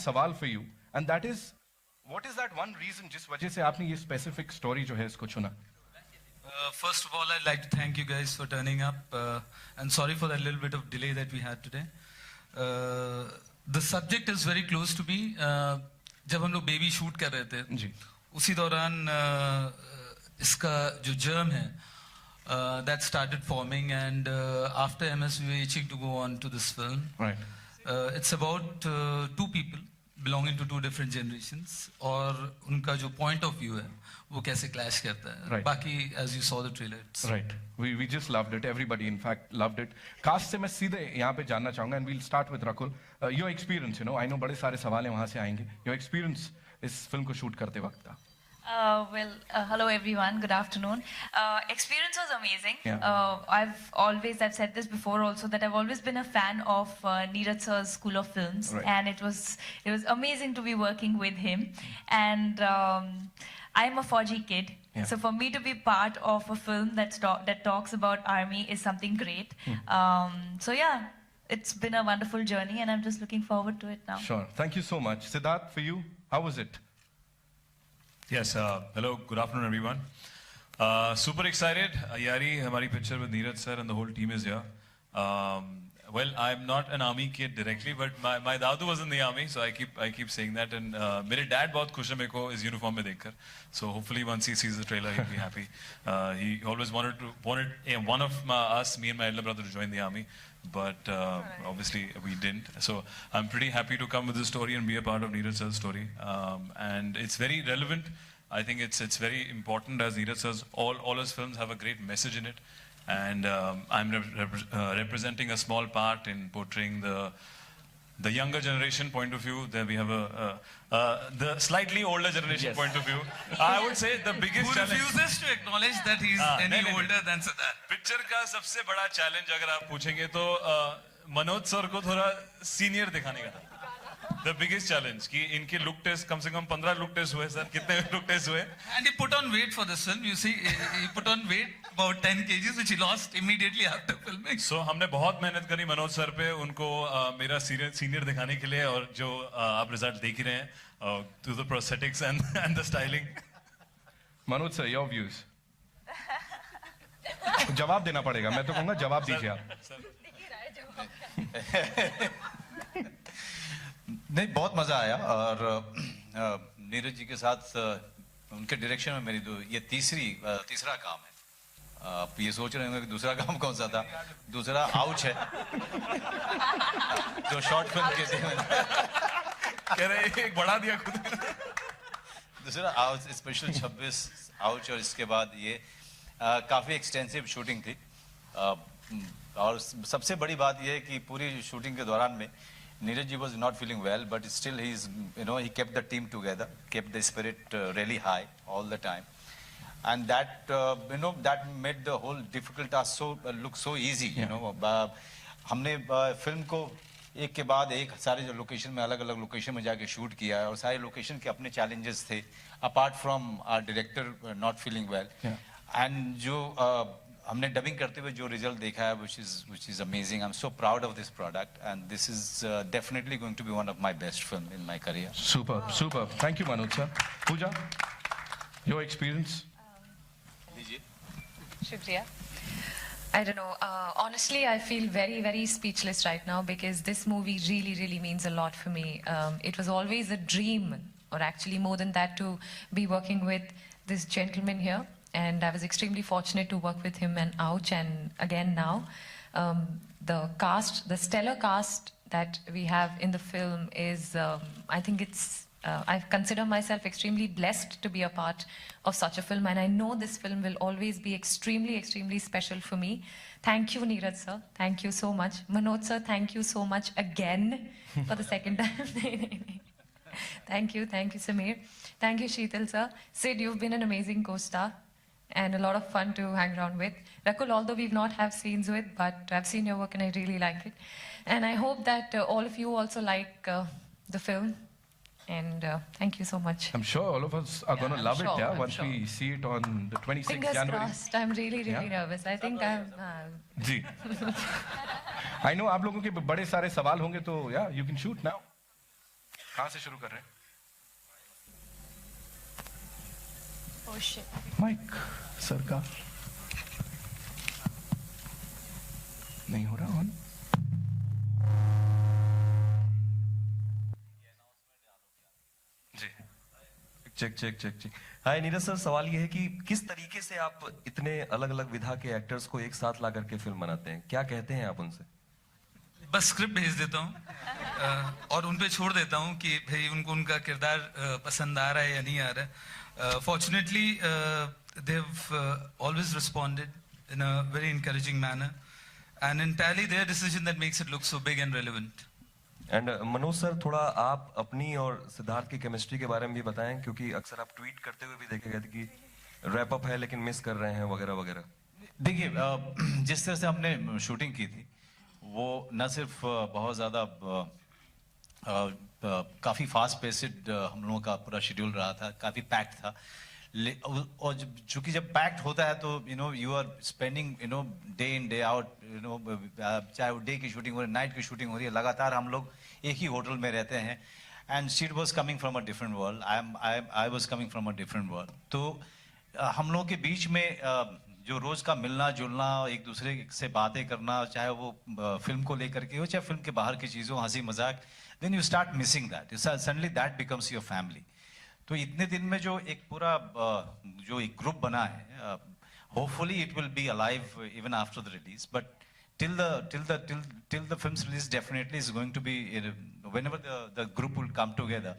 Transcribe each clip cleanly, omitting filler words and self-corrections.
सवाल for you, and that is, what is that one reason जिस वजह से आपने ये specific story जो है इसको चुना? First of all, I'd like to thank you guys for turning up, and sorry for that little bit of delay that we had today. The subject is very close to me. जब हम लोग baby shoot कर रहे थे जी, उसी दौरान इसका जो germ है that started forming, and after MS we were itching to go on to this film. Right. It's about two people belonging to two different generations, और उनका जो point of view है वो कैसे clash करता है. Right. बाकी as you saw the trailer. Right. We just loved it. Everybody in fact loved it. Cast से मैं सीधे यहाँ पे जानना चाहूँगा, and we'll start with Rakul. Your experience, you know, I know बड़े सारे सवाल हैं वहाँ से आएंगे. Your experience इस फिल्म को शूट करते वक्त का. Hello everyone, good afternoon. Experience was amazing. Yeah. I've said this before also, that I've always been a fan of Neeraj sir's School of Films, right. and it was amazing to be working with him. And I'm a Fauji kid, yeah. So for me to be part of a film that talks about army is something great. So yeah, it's been a wonderful journey, and I'm just looking forward to it now. Sure, thank you so much. Siddharth, for you, how was it? Yes, hello, good afternoon everyone. Super excited. Yari, hamari picture with Neeraj sir and the whole team is here. Well, I'm not an army kid directly, but my dadu was in the army, so I keep saying that. And मेरे dad बहुत खुश है मेरे को इस uniform में देखकर. So hopefully once he sees the trailer, he'll be happy. He always wanted one of us, me and my elder brother, to join the army, but obviously we didn't. So I'm pretty happy to come with this story and be a part of Neeraj sir's story. And it's very relevant. I think it's very important, as Neeraj says, all his films have a great message in it. And I'm representing a small part in portraying the younger generation point of view. Then we have the slightly older generation yes. point of view. I would say the biggest Who challenge. refuses to acknowledge that he's any older than Siddharth. Picture का सबसे बड़ा challenge अगर आप पूछेंगे तो Manoj sir को थोड़ा senior दिखाने का. The biggest challenge कि इनके look test कम से कम 15 look test हुए सर. कितने look test हुए? And he put on weight for this film. You see, he put on weight about 10 kgs, which he lost immediately after filming. So हमने बहुत मेहनत करी मनोज सर पे उनको मेरा senior दिखाने के लिए, और जो आप result देख ही रहे हैं to the prosthetics and the styling. Manoj sir, your views. जवाब देना पड़ेगा. मैं तो कहूँगा जवाब दीजिए आप. नहीं, बहुत मजा आया, और नीरज जी के साथ उनके डायरेक्शन में मेरी ये तीसरा काम है. आप ये सोच रहे होंगे कि दूसरा काम कौन सा था. दूसरा आउच है जो शॉर्ट फिल्म के थे. कह रहे एक बढ़ा दिया खुद. दूसरा आउच स्पेशल 26 आउच, और इसके बाद ये काफी एक्सटेंसिव शूटिंग थी. और सबसे बड़ी बात यह है कि पूरी शूटिंग के दौरान में Neeraj ji was not feeling well, but still he kept the team together, kept the spirit really high all the time, and that that made the whole difficult task look so easy. You know, हमने film को एक के बाद एक सारे जो location में अलग लोकेशन में जाके शूट किया है, और सारे लोकेशन के अपने challenges थे, apart from our director not feeling well, and जो हमने डबिंग करते हुए जो रिजल्ट देखा है, which is amazing. I'm so proud of this product, and this is definitely going to be one of my best film in my career. Super. Thank you, Manoj sir. Pooja, your experience? Shukriya. I don't know. Honestly, I feel very, very speechless right now, because this movie really, really means a lot for me. It was always a dream, or actually more than that, to be working with this gentleman here. And I was extremely fortunate to work with him and Ouch, and again now. The stellar cast that we have in the film is, I think I consider myself extremely blessed to be a part of such a film, and I know this film will always be extremely, extremely special for me. Thank you, Neeraj sir. Thank you so much. Manoj sir, thank you so much again for the second time. Thank you, Samir. Thank you, Sheetal sir. Sid, you've been an amazing co-star and a lot of fun to hang around with. Rakul, although we've not have scenes with, but I've seen your work and I really like it. And I hope that all of you also like the film. And thank you so much. I'm sure all of us are going to love sure, it, once we see it on the 26th Fingers January. crossed. I'm really, really nervous. I think I'm... ji. I know आप लोगों के बड़े सारे सवाल होंगे, तो yeah, you can shoot now. कहाँ से शुरू कर रहे हैं? Oh shit. माइक सरकार नहीं हो रहा ऑन. जी check check check check. Hi Neeraj sir, सवाल ये है कि किस तरीके से आप इतने अलग अलग विधा के एक्टर्स को एक साथ ला करके फिल्म बनाते हैं? क्या कहते हैं आप उनसे? बस स्क्रिप्ट भेज देता हूँ और उन पे छोड़ देता हूँ कि भाई उनको उनका किरदार पसंद आ रहा है या नहीं आ रहा है. Fortunately they have always responded in a very encouraging manner and entirely their decision that makes it look so big and relevant. And Manoj sir, थोड़ा आप अपनी और सिद्धार्थ की केमिस्ट्री के बारे में भी बताएं, क्योंकि अक्सर आप ट्वीट करते हुए भी देखे गए थे कि रैप अप है लेकिन मिस कर रहे हैं वगैरह वगैरह. देखिए, जिस तरह से हमने शूटिंग की थी वो न सिर्फ बहुत ज़्यादा काफ़ी फास्ट पेस्ड हम लोगों का पूरा शेड्यूल रहा था, काफ़ी पैक्ड था. और चूंकि जब पैक्ड होता है तो you are spending day in day out, चाहे वो डे की शूटिंग हो रही है, नाइट की शूटिंग हो रही है, लगातार हम लोग एक ही होटल में रहते हैं. And sheet was coming from a different world, I was coming from a different world. तो हम लोगों के बीच में जो रोज का मिलना जुलना, एक दूसरे से बातें करना, चाहे वो फिल्म को लेकर के हो चाहे फिल्म के बाहर की चीज़ों, हंसी मजाक, then you start missing that. Suddenly that becomes your family. तो इतने दिन में जो एक पूरा जो एक ग्रुप बना है, hopefully it will be alive even after the release, but till the film's release definitely is going to be, whenever the group will come together,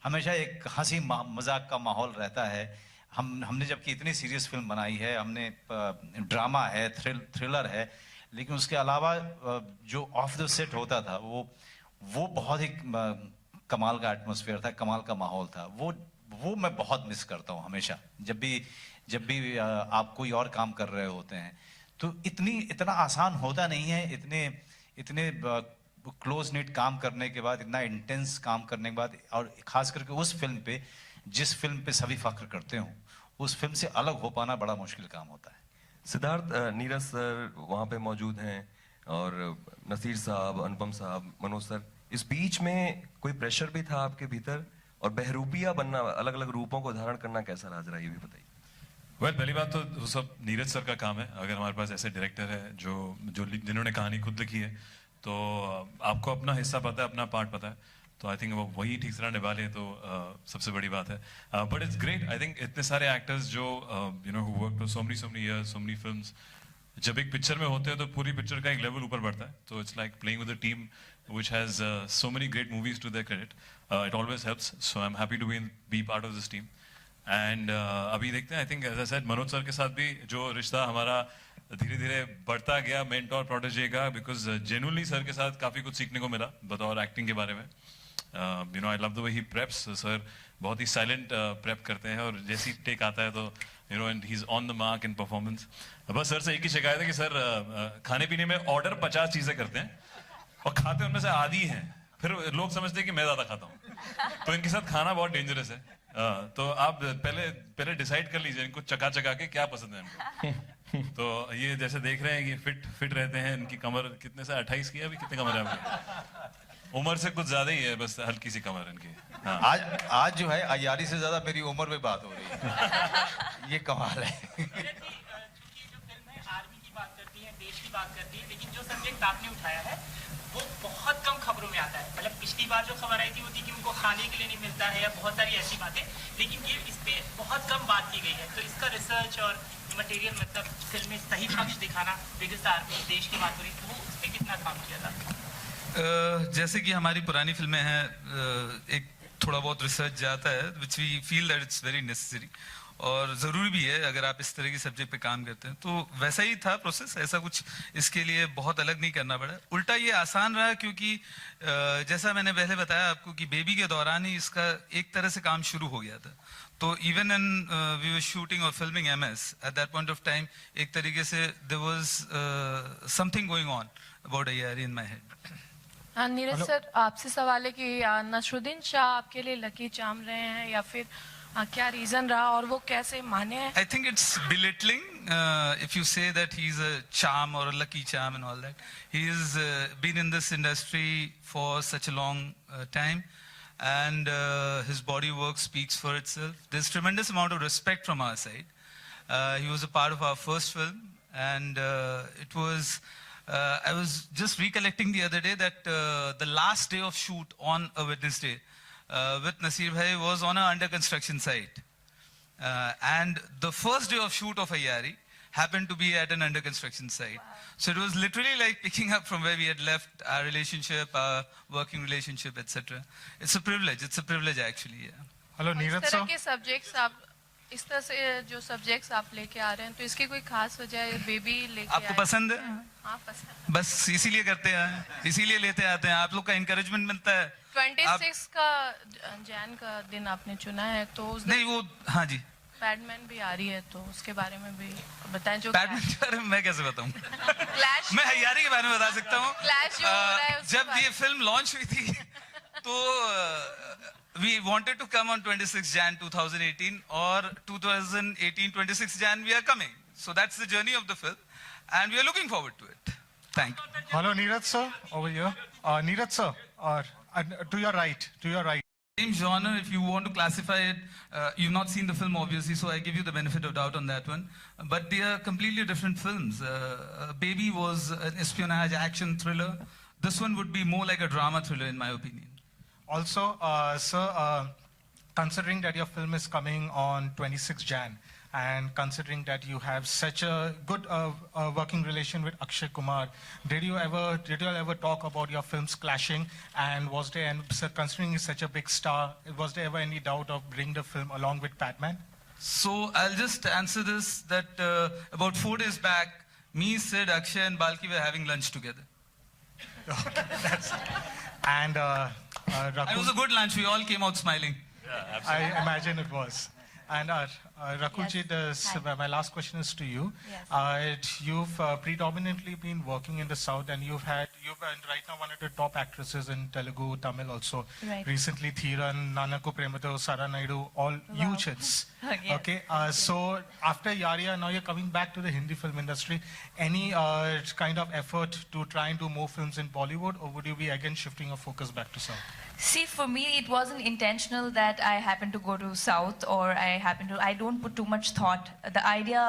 हमेशा एक हंसी मजाक का माहौल रहता है. हमने जबकि इतनी सीरियस फिल्म बनाई है, हमने ड्रामा है, थ्रिलर है, लेकिन उसके अलावा जो ऑफ द सेट होता था वो बहुत ही कमाल का एटमॉस्फेयर था, कमाल का माहौल था. वो मैं बहुत मिस करता हूँ हमेशा. जब भी आप कोई और काम कर रहे होते हैं तो इतना आसान होता नहीं है. इतने क्लोज निट काम करने के बाद, इतना इंटेंस काम करने के बाद, और खास करके उस फिल्म पे जिस फिल्म पे सभी फख्र करते हो, उस फिल्म से अलग हो पाना बड़ा मुश्किल काम होता है. सिद्धार्थ, नीरज सर वहाँ पे मौजूद हैं और नसीर साहब, अनुपम साहब, मनोज सर, इस बीच में कोई प्रेशर भी था आपके भीतर? और बहरूपिया बनना, अलग अलग रूपों को धारण करना कैसा राज रहा, ये भी बताइए. वेल, पहली बात तो वो सब नीरज सर का काम है. अगर हमारे पास ऐसे डायरेक्टर है जिन्होंने कहानी खुद लिखी है, तो आपको अपना हिस्सा पता है, अपना पार्ट पता है, तो आई थिंक वो वही ठीक तरह निभा ले तो सबसे बड़ी बात है. But it's great. I think इतने सारे एक्टर्स जो who work for so many years, so many films, जब एक पिक्चर में होते हैं तो पूरी पिक्चर का एक लेवल ऊपर बढ़ता है. तो it's like playing with a team which has so many great movies to their credit. It always helps. So I'm happy to be part of this team. And अभी देखते हैं, I think as I said, Manoj sir के साथ भी जो रिश्ता हमारा धीरे धीरे बढ़ता गया मेंटोर प्रोटेजे का, बिकॉज जेन्युइनली सर के साथ काफ़ी कुछ सीखने को मिला बतौर एक्टिंग के बारे में. I love the way he preps. Sir बहुत ही साइलेंट प्रेप करते हैं और जैसी टेक आता है तो and he is on the mark in performance. बस सर से एक ही शिकायत है कि सर खाने पीने में ऑर्डर 50 चीज़ें करते हैं और खाते उनमें से आधी हैं. फिर लोग समझते हैं कि मैं ज्यादा खाता हूँ, तो इनके साथ खाना बहुत डेंजरस है. तो आप पहले डिसाइड कर लीजिए इनको चका के क्या पसंद है इनको. तो ये जैसे देख रहे हैं कि फिट रहते हैं. इनकी कमर कितने से 28 की है, अभी कितने कमर है आपकी? उम्र से कुछ ज्यादा ही है, बस हल्की सी कमर इनकी. हाँ. आज जो है अयारी से ज्यादा मेरी उम्र में बात हो रही है. ये कमाल है. जो फिल्म है आर्मी की बात करती है, देश की बात करती है, लेकिन जो सब्जेक्ट आपने उठाया है वो बहुत कम खबरों में आता है. मतलब पिछली बार जो खबर आई थी वो थी कि उनको खाने के लिए नहीं मिलता है या बहुत सारी ऐसी बातें, लेकिन ये इस पे बहुत कम बात की गई है. तो इसका रिसर्च और मटेरियल, मतलब फिल्म में सही पक्ष दिखाना, बिगेस्ट आर्मी, देश की बात हो रही, तो वो उस पर कितना काम किया था? जैसे कि हमारी पुरानी फिल्में हैं, एक थोड़ा बहुत रिसर्च जाता है, which we feel that it's very necessary और ज़रूरी भी है अगर आप इस तरह की सब्जेक्ट पे काम करते हैं. तो वैसा ही था प्रोसेस, ऐसा कुछ इसके लिए बहुत अलग नहीं करना पड़ा. उल्टा ये आसान रहा, क्योंकि जैसा मैंने पहले बताया आपको कि बेबी के दौरान ही इसका एक तरह से काम शुरू हो गया था. तो even in we were shooting और filming MS at that point of time, एक तरीके से there was something going on about Aiyaary in my head. हाँ नीरज सर, आपसे सवाल है कि नसरुद्दीन शाह आपके लिए लकी चार्म रहे हैं या फिर क्या रीजन रहा और वो कैसे माने हैं? I think it's belittling if you say that he's a charm or a lucky charm and all that. He's been in this industry for such a long time. and his body work speaks for itself. There's tremendous amount of respect from our side. He was a part of our first film, and it was. I was just recollecting the other day that the last day of shoot on a Wednesday with Nasir Bhai was on an under construction site. And the first day of shoot of Ayari happened to be at an under construction site. Wow. So it was literally like picking up from where we had left our relationship, our working relationship, etc. It's a privilege actually. Yeah. Hello, Neeraj sir. इस तरह से जो subjects आप लेके आ रहे हैं तो इसकी कोई खास वजह है बेबी लेके आपको पसंद है हाँ पसंद बस इसीलिए करते हैं इसीलिए लेते आते हैं आप लोग का इंकरेजमेंट मिलता है 26 का जैन का दिन आपने चुना है तो उस नहीं वो हाँ जी पैडमैन भी आ रही है तो उसके बारे में भी बताएं जो पैडमैन के बारे में मैं कैसे बताऊं मैं हयारी के बारे में बता सकता हूँ जब ये फिल्म लॉन्च हुई थी तो we wanted to come on 26 Jan 2018 or 2018 26 Jan we are coming. So that's the journey of the film and we are looking forward to it. Thank you. Hello Neeraj sir, over here. Neeraj sir, to your right. Same genre, if you want to classify it, you've not seen the film obviously, so I give you the benefit of doubt on that one. But they are completely different films. Baby was an espionage action thriller. This one would be more like a drama thriller in my opinion. Also, sir, considering that your film is coming on 26 Jan, and considering that you have such a good working relation with Akshay Kumar, did you ever talk about your films clashing? And was there, and considering he's such a big star, was there ever any doubt of bringing the film along with Padman? So I'll just answer this that about 4 days back, me, Sid, Akshay, and Balki were having lunch together. Okay, that's and. It was a good lunch. We all came out smiling. Yeah, absolutely. I imagine it was. And Rakulji, yes. My last question is to you. Yes. You've predominantly been working in the South, and you've right now one of the top actresses in Telugu, Tamil also. Right. Recently, Thiran, Nanaku Premato, Sara Naidu, all huge hits. Yes. Okay. So after Yaria, now you're coming back to the Hindi film industry. Any kind of effort to try and do more films in Bollywood, or would you be again shifting your focus back to South? See, for me, it wasn't intentional that I happened to go to South or I don't put too much thought. The idea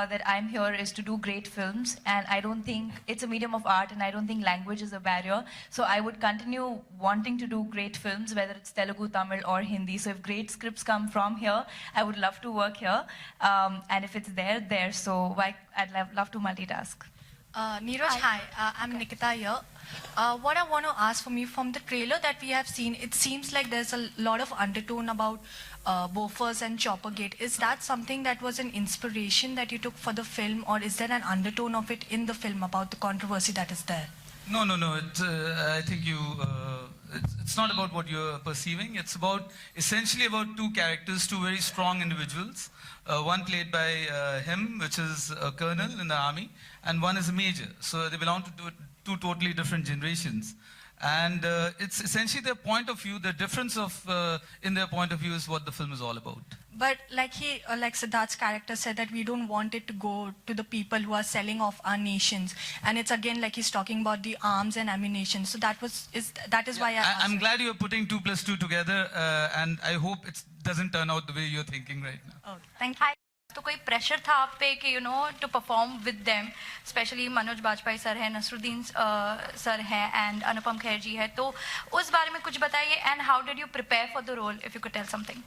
that I'm here is to do great films, and I don't think it's a medium of art, and I don't think language is a barrier. So I would continue wanting to do great films, whether it's Telugu, Tamil or Hindi. So if great scripts come from here, I would love to work here. And if it's there. So I'd love to multitask. Neeraj, hi. I'm Nikita here. What I want to ask from you, from the trailer that we have seen, it seems like there's a lot of undertone about Bofors and Choppergate. Is that something that was an inspiration that you took for the film, or is there an undertone of it in the film about the controversy that is there? No. I think it's not about what you're perceiving. It's essentially about two characters, two very strong individuals. One played by him, which is a colonel in the army, and one is a major. So they belong to two totally different generations. And it's essentially their point of view, the difference in their point of view is what the film is all about. But like Siddharth's character said, that we don't want it to go to the people who are selling off our nations. And it's again like he's talking about the arms and ammunition. So that is why I'm glad you're putting 2 + 2 together, and I hope it doesn't turn out the way you're thinking right now. Oh, thank you. तो कोई pressure था आप पे कि to perform with them, especially Manoj Bajpayee sir है, Naseeruddin sir है and Anupam Kher ji है, तो उस बारे में कुछ बताइए. And how did you prepare for the role, if you could tell something.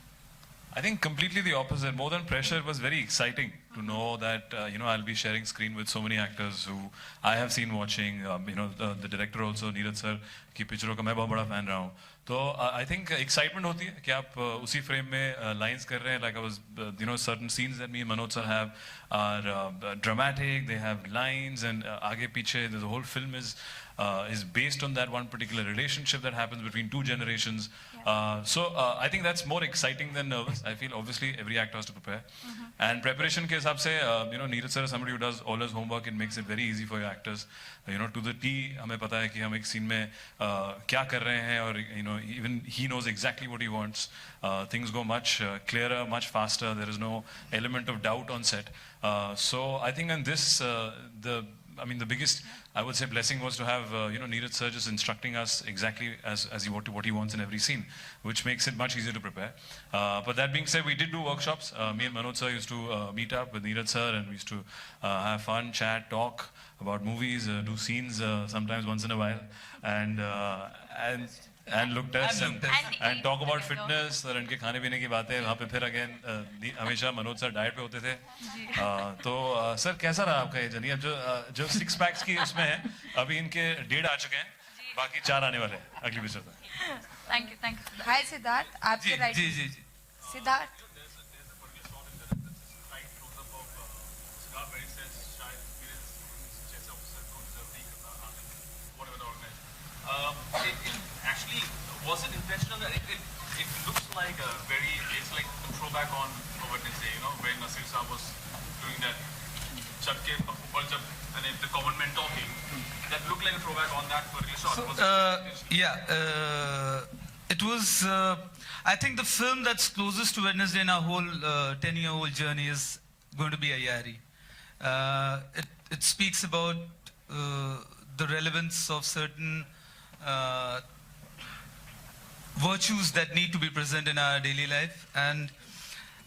I think completely the opposite. More than pressure, it was very exciting to know that I'll be sharing screen with so many actors who I have seen watching. The director also, Neeraj sir, की पिक्चरों का मैं बहुत बड़ा fan रहा हूँ. तो I think excitement होती है कि आप उसी frame में lines कर रहे हैं. Like I was, certain scenes that me and Manoj sir have are dramatic. They have lines, and आगे पीछे the whole film is based on that one particular relationship that happens between two generations. So I think that's more exciting than nervous. I feel obviously every actor has to prepare. And preparation ke hisab se, Neeraj sir is somebody who does all his homework. It makes it very easy for your actors. To the T, हमें पता है कि हम एक scene में क्या कर रहे हैं, और even he knows exactly what he wants. Things go much clearer, much faster. There is no element of doubt on set. So I think in this, I mean, the biggest, I would say, blessing was to have, Neeraj sir just instructing us exactly as what he wants in every scene, which makes it much easier to prepare. But that being said, we did do workshops. Me and Manoj sir used to meet up with Neeraj sir, and we used to have fun, chat, talk about movies, do scenes sometimes once in a while, and look tests and talk about fitness और इनके खाने पीने की बातें वहाँ पे फिर again हमेशा मनोज सर डाइट पे होते थे तो सर कैसा रहा आपका ये जर्नी अब जो 6 पैक्स की उसमें है अभी इनके 1.5 आ चुके हैं बाकी 4 आने वाले हैं अगली पिक्चर तक थैंक यू हाय सिद्धार्थ आपके right ji Siddharth Actually, was it intentional? It looks like it's like a throwback on Wednesday, when Nasir Saab was doing that Chatke Upar Jab and the government talking. That looked like a throwback on that particular shot. It was, I think the film that's closest to Wednesday in our whole 10-year-old journey is going to be Ayari. It speaks about the relevance of certain virtues that need to be present in our daily life, and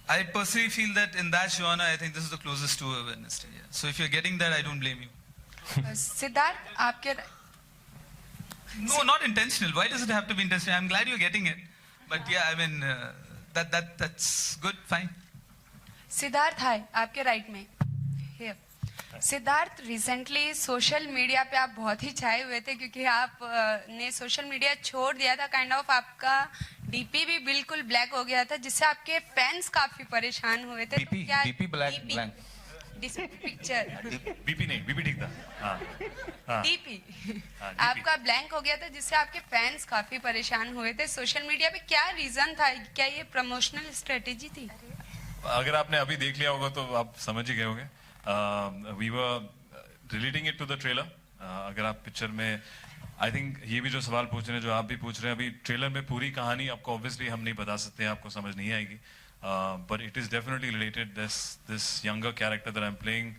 I personally feel that in that genre, I think this is the closest to a Wednesday. Yeah. So if you're getting that, I don't blame you. Siddharth आपके No, not intentional. Why does it have to be intentional? I'm glad you're getting it, but yeah, I mean that's good, fine. Siddharth हाय आपके right में Here. Siddharth recently social media पे आप बहुत ही छाए हुए थे क्योंकि आप ने सोशल मीडिया छोड़ दिया था काइंड ऑफ आपका डीपी भी बिल्कुल ब्लैक हो गया था जिससे आपके फैंस काफी परेशान हुए थे BP BP black this picture BP नहीं बीपी ठीक था डीपी आपका ब्लैंक हो गया था जिससे आपके फैंस काफी परेशान हुए थे सोशल मीडिया पे क्या रीजन था क्या ये प्रमोशनल स्ट्रेटेजी थी अगर आपने अभी देख लिया होगा तो आप समझ ही गए होंगे we were relating it to the trailer. अगर आप पिक्चर में I think ये भी जो सवाल पूछ रहे हैं जो आप भी पूछ रहे हैं अभी ट्रेलर में पूरी कहानी आपको obviously हम नहीं बता सकते हैं आपको समझ नहीं आएगी but it is definitely related this younger character that I'm playing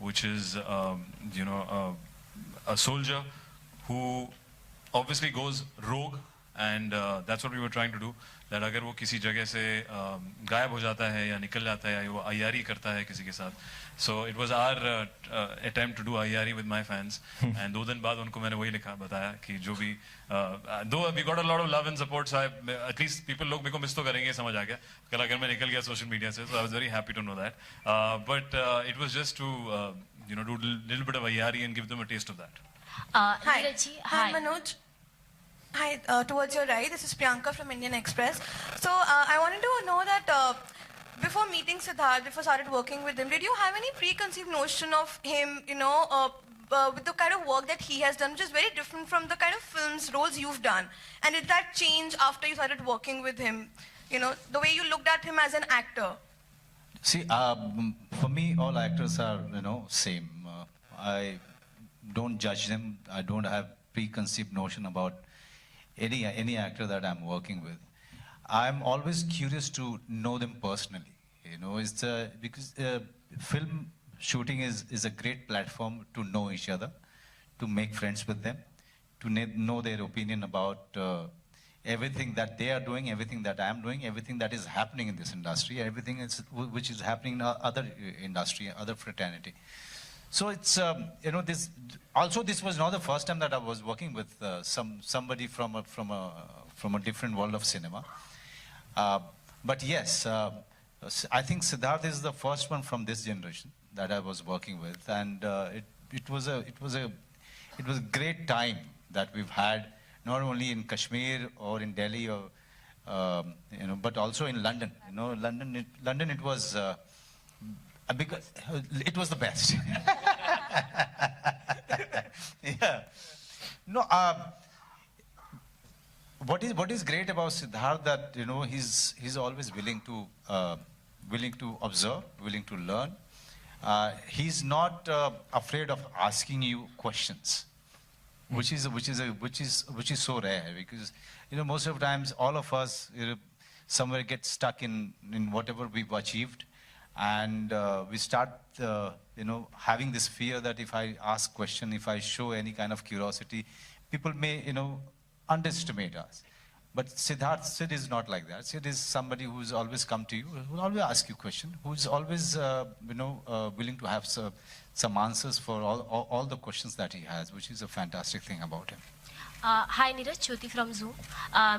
which is a soldier who obviously goes rogue and that's what we were trying to do that अगर वो किसी जगह से गायब हो जाता है या निकल जाता है या वो अय्यारी करता है किसी के साथ so it was our attempt to do Aiyaary with my fans and 2 दिन बाद उनको मैंने वही लिखा बताया कि जो भी though we got a lot of love and support so at least people लोग मेरे को मिस तो करेंगे समझ आ गया कल अगर मैं निकल गया सोशल मीडिया से so I was very happy to know that but it was just to do a little bit of Aiyaary and give them a taste of that Hi Manoj. Hi, towards your right, this is Priyanka from Indian Express. So I wanted to know that before meeting Siddharth, before started working with him, did you have any preconceived notion of him, with the kind of work that he has done, which is very different from the kind of roles you've done? And did that change after you started working with him? The way you looked at him as an actor? See, for me, all actors are, same. I don't judge them. I don't have preconceived notion about any actor that I'm working with. I'm always curious to know them personally. It's because film shooting is a great platform to know each other, to make friends with them, to know their opinion about everything that they are doing, everything that I'm doing, everything that is happening in this industry, everything which is happening in other industry, other fraternity. So it's this was not the first time that I was working with somebody from a different world of cinema. But yes, I think Siddharth is the first one from this generation that I was working with, and it was a great time that we've had not only in Kashmir or in Delhi or but also in London. London it was. Because it was the best. Yeah. No. What is great about Siddharth that he's always willing to observe, willing to learn. He's not afraid of asking you questions, which is so rare because most of the times all of us somewhere get stuck in whatever we've achieved. and we start having this fear that if I ask question, if I show any kind of curiosity, people may underestimate us. But Sid is not like that. Sid is somebody who's always come to you, who will always ask you question, who's always willing to have some answers for all the questions that he has, which is a fantastic thing about him. Hi Neeraj, Jyoti from zoom.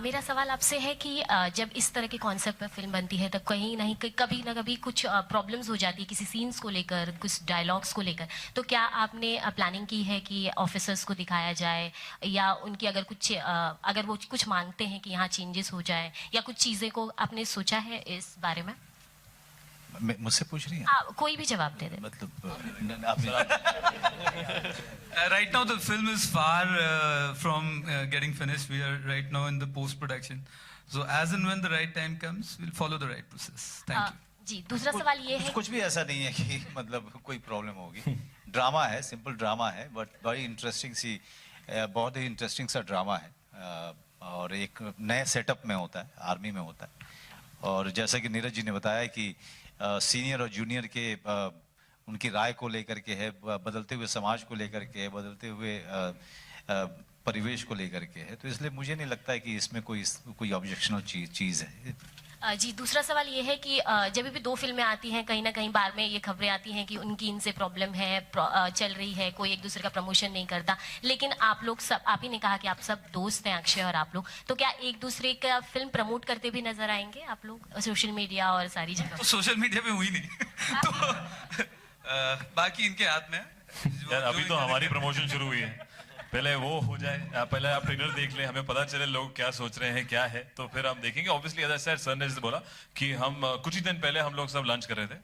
मेरा सवाल आपसे है कि जब इस तरह के concept पर फिल्म बनती है तो कहीं नहीं कभी ना कभी कुछ प्रॉब्लम्स हो जाती है किसी सीन्स को लेकर, कुछ डायलॉग्स को लेकर, तो क्या आपने प्लानिंग की है कि ऑफिसर्स को दिखाया जाए या उनकी अगर वो कुछ मांगते हैं कि यहाँ चेंजेस हो जाए या कुछ चीज़ें को आपने सोचा है इस बारे में? मुझसे पूछ रही हैं? कोई भी जवाब दे दे। मतलब Right now the film is far from getting finished. We are right now in the post production. So as and when the right time comes, we'll follow the right process. Thank you. जी, दूसरा सवाल ये है कुछ भी ऐसा नहीं है कि मतलब कोई प्रॉब्लम होगी। ड्रामा है, सिंपल ड्रामा है, बट बहुत ही इंटरेस्टिंग सा ड्रामा है और एक नए सेटअप में होता है, आर्मी में होता है। और जैसा कि नीरज जी ने बताया कि सीनियर और जूनियर के उनकी राय को लेकर के है, बदलते हुए समाज को लेकर के है, बदलते हुए परिवेश को लेकर के है, तो इसलिए मुझे नहीं लगता है कि इसमें कोई ऑब्जेक्शनल चीज़ है। जी, दूसरा सवाल ये है कि जब भी दो फिल्में आती हैं कहीं ना कहीं बार में ये खबरें आती हैं कि उनकी इनसे प्रॉब्लम है, चल रही है, कोई एक दूसरे का प्रमोशन नहीं करता, लेकिन आप ही ने कहा कि आप सब दोस्त हैं, अक्षय और आप लोग, तो क्या एक दूसरे का फिल्म प्रमोट करते भी नजर आएंगे आप लोग सोशल मीडिया और सारी जगह? सोशल मीडिया पे हुई नहीं तो बाकी इनके हाथ में यार, अभी तो हमारी प्रमोशन शुरू हुई है, पहले वो हो जाए, पहले आप ट्रेलर देख लें, हमें पता चले लोग क्या सोच रहे हैं, क्या है, तो फिर हम देखेंगे। Obviously as I said, sir ने बोला कि हम कुछ ही दिन पहले हम लोग सब लंच कर रहे थे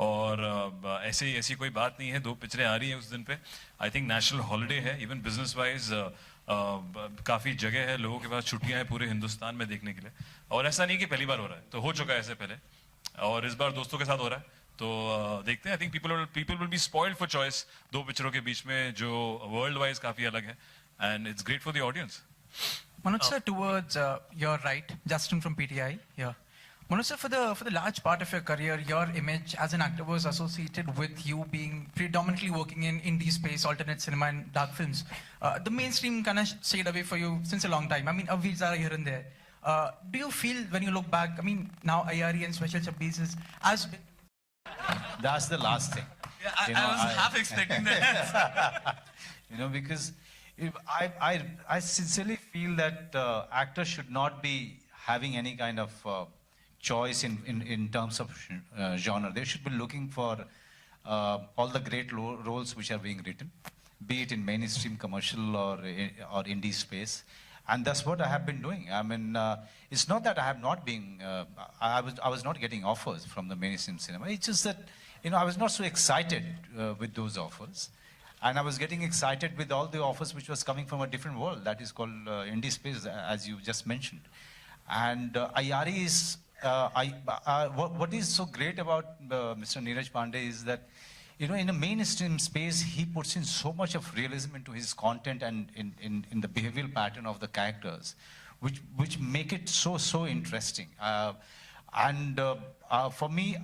और ऐसी कोई बात नहीं है, 2 पिक्चरें आ रही हैं उस दिन पे। आई थिंक नेशनल हॉलिडे है, इवन बिजनेस वाइज काफी जगह है, लोगों के पास छुट्टियां हैं पूरे हिंदुस्तान में देखने के लिए, और ऐसा नहीं कि पहली बार हो रहा है, तो हो चुका है ऐसे पहले और इस बार दोस्तों के साथ हो रहा है, तो देखते हैं। I think people will be spoiled for choice 2 पिक्चरों के बीच में जो वर्ल्ड वाइज काफी अलग है, and it's great for the audience. Manoj sir, towards your right, Justin from PTI here. Manoj sir, for the large part of your career, your image as an actor was associated with you being predominantly working in indie space, alternate cinema and dark films. The mainstream kind of stayed away for you since a long time. I mean, Avveers are here and there. Do you feel when you look back, I mean, now Ayari and Special 26 is as big? That's the last thing. Yeah, I was half expecting that. Because I sincerely feel that actors should not be having any kind of choice in terms of genre. They should be looking for all the great roles which are being written, be it in mainstream, commercial, or indie space. And that's what I have been doing. I mean, it's not that I have not been, I was not getting offers from the mainstream cinema. It's just that, I was not so excited with those offers. And I was getting excited with all the offers which was coming from a different world. That is called indie space, as you just mentioned. And Ayari is, what is so great about Mr. Neeraj Pandey is that, in a mainstream space, he puts in so much of realism into his content and in the behavioral pattern of the characters, which make it so interesting. And for me,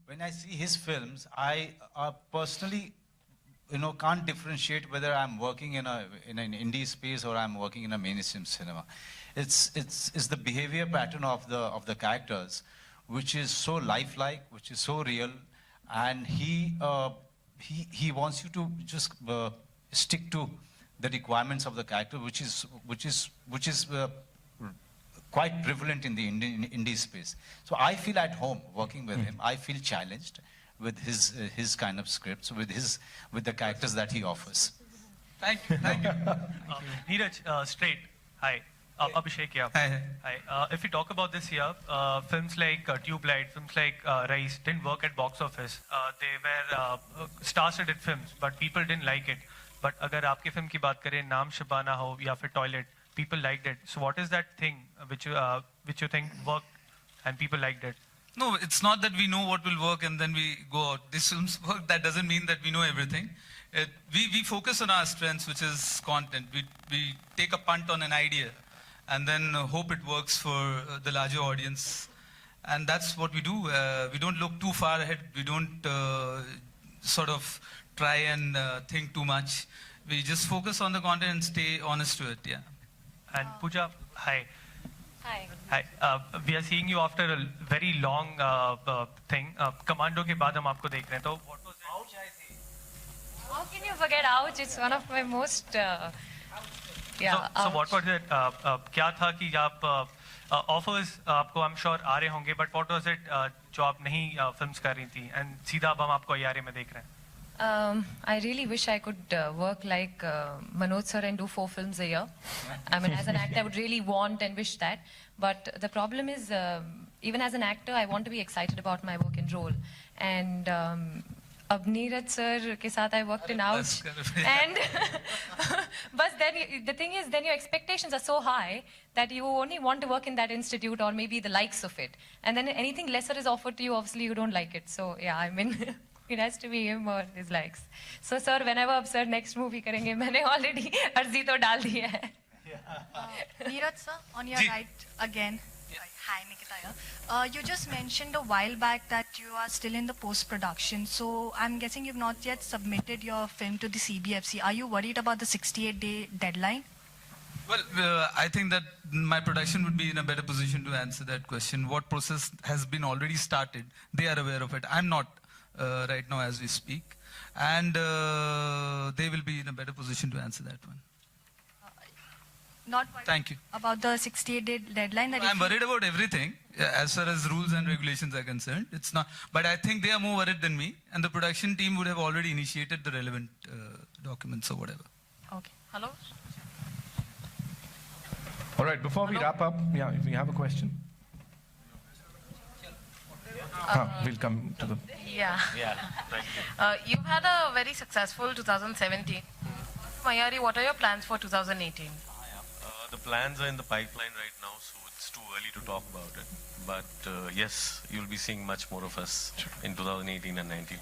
when I see his films, I personally, can't differentiate whether I'm working in an indie space or I'm working in a mainstream cinema. It's the behavior pattern of the characters, which is so lifelike, which is so real, and he wants you to just stick to the requirements of the character, which is quite prevalent in the indie space. So I feel at home working with him. I feel challenged with his kind of scripts, with the characters that he offers. Thank you. Neeraj, straight. Hi. Abhishek here. Hi. If we talk about this year, films like Tube Light, films like Rise didn't work at box office. They were star-studded films, but people didn't like it. But अगर आपके film की बात करें, नाम शबाना हो या फिर toilet, people liked it. So what is that thing which you think worked and people liked it? No, it's not that we know what will work and then we go out. These films work. That doesn't mean that we know everything. We focus on our strengths, which is content. We take a punt on an idea, and then hope it works for the larger audience. And that's what we do. We don't look too far ahead. We don't sort of try and think too much. We just focus on the content and stay honest to it. Yeah. And Pooja, hi. Hi. Hi. We are seeing you after a very long thing. Commando के बाद हम आपको देख रहे हैं. तो what was it? How can you forget Ouch? It's one of my most So what was it? क्या था कि आप offers आपको I'm sure आ रहे होंगे, but what was it जो आप नहीं films कर रही थी, and सीधा अब हम आपको यारे में देख रहे हैं. I really wish I could work like Manoj sir and do 4 films a year. I mean, as an actor, I would really want and wish that. But the problem is, even as an actor, I want to be excited about my work and role. And अब Neeraj sir के साथ I worked in Ouch. And but then the thing is, then your expectations are so high that you only want to work in that institute or maybe the likes of it. And then anything lesser is offered to you, obviously you don't like it. So yeah, I mean. It has to be him or his likes. So sir, whenever आप sir next movie करेंगे, मैंने already अर्जी तो डाल दी है. Neeraj sir, on your right again. Hi, Nikita here. You just mentioned a while back that you are still in the post-production. So I'm guessing you've not yet submitted your film to the CBFC. Are you worried about the 68-day deadline? Well, I think that my production would be in a better position to answer that question. What process has been already started? They are aware of it. I'm not. Right now as we speak, and they will be in a better position to answer that one. Not worried. Thank you. About the 68-day deadline that I'm worried about everything as far as rules and regulations are concerned. It's not, but I think they are more worried than me, and the production team would have already initiated the relevant documents or whatever. Okay. Hello. All right. Before we wrap up, yeah, if we have a question. We'll come to the... Yeah. Thank you. You've had a very successful 2017. Mayari, what are your plans for 2018? The plans are in the pipeline right now, so it's too early to talk about it. But yes, you'll be seeing much more of us in 2018 and 19.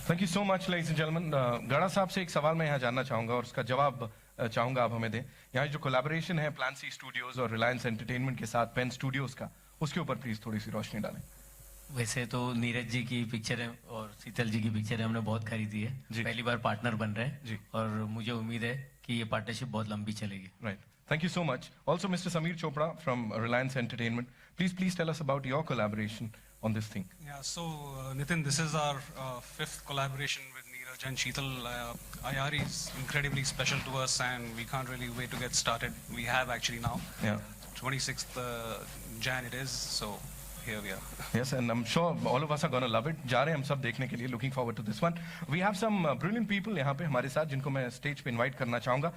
Thank you so much, ladies and gentlemen. गड़ा साहब से एक सवाल मैं यहाँ जानना चाहूँगा और उसका जवाब चाहूँगा आप हमें दें. यहाँ जो कोलैबोरेशन है प्लान सी स्टूडियोज और रिलायंस एंटरटेनमेंट के साथ पेन स्टूडियोज का, उसके ऊपर प्लीज थोड़ी सी रोशनी डालें. वैसे तो नीरज जी की पिक्चर है और शीतल जी की पिक्चर है, हमने बहुत खरीदी है. पहली बार पार्टनर बन रहे हैं और मुझे उम्मीद है कि ये पार्टनरशिप बहुत लंबी चलेगी. Right. Thank you so much. Also, Mr. Sameer Chopra from Reliance Entertainment. Please tell us about your collaboration on this thing. Yeah, so Nitin, this is our 5th collaboration with Neeraj and Sheetal. Ayari is incredibly special to us and we can't really wait to get started. We have actually now. Yeah. 26th Jan it is, so here we are. Yes, and I'm sure all of us are going to love it. जा रहे हैं हम सब देखने के लिए. Looking forward to this one. We have some brilliant people यहाँ पे हमारे साथ जिनको मैं स्टेज पे इनवाइट करना चाहूँगा.